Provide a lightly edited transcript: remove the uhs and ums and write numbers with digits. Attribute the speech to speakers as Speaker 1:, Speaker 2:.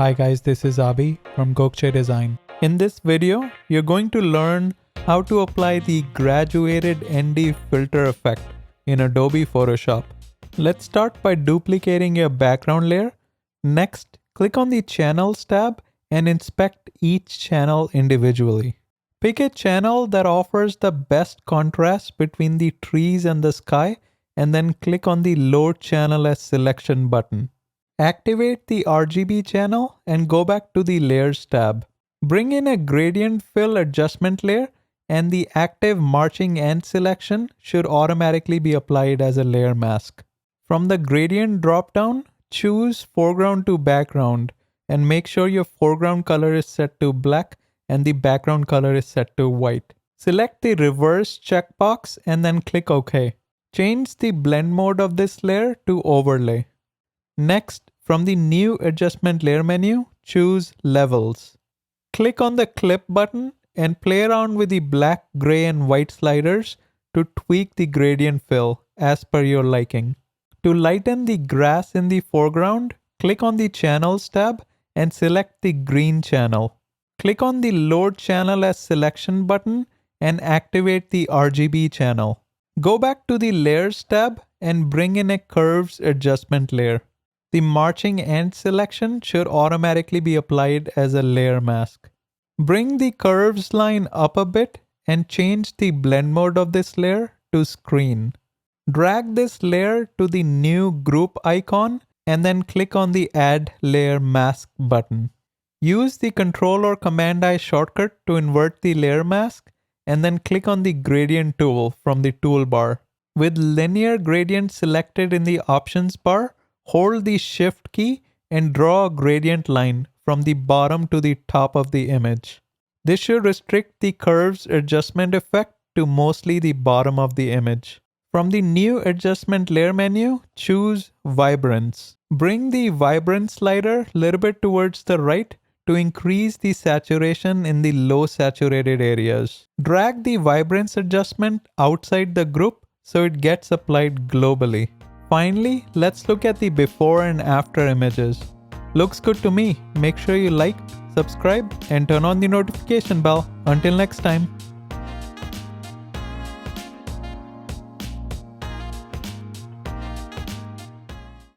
Speaker 1: Hi guys, this is Abi from Gokche Design. In this video, you're going to learn how to apply the graduated ND filter effect in Adobe Photoshop. Let's start by duplicating your background layer. Next, click on the Channels tab and inspect each channel individually. Pick a channel that offers the best contrast between the trees and the sky, and then click on the Load Channel as Selection button. Activate the RGB channel and go back to the Layers tab. Bring in a gradient fill adjustment layer, and the active marching ant selection should automatically be applied as a layer mask. From the gradient dropdown, choose foreground to background and make sure your foreground color is set to black and the background color is set to white. Select the reverse checkbox and then click OK. Change the blend mode of this layer to overlay. Next, from the New Adjustment Layer menu, choose Levels. Click on the Clip button and play around with the black, gray, and white sliders to tweak the gradient fill as per your liking. To lighten the grass in the foreground, click on the Channels tab and select the green channel. Click on the Load Channel as Selection button and activate the RGB channel. Go back to the Layers tab and bring in a Curves adjustment layer. The marching ant selection should automatically be applied as a layer mask. Bring the curves line up a bit and change the blend mode of this layer to screen. Drag this layer to the new group icon and then click on the Add Layer Mask button. Use the Ctrl or Command I shortcut to invert the layer mask and then click on the Gradient tool from the toolbar. With Linear Gradient selected in the Options bar, hold the Shift key and draw a gradient line from the bottom to the top of the image. This should restrict the curves adjustment effect to mostly the bottom of the image. From the New Adjustment Layer menu, choose Vibrance. Bring the Vibrance slider a little bit towards the right to increase the saturation in the low saturated areas. Drag the Vibrance adjustment outside the group so it gets applied globally. Finally, let's look at the before and after images. Looks good to me. Make sure you like, subscribe, and turn on the notification bell. Until next time.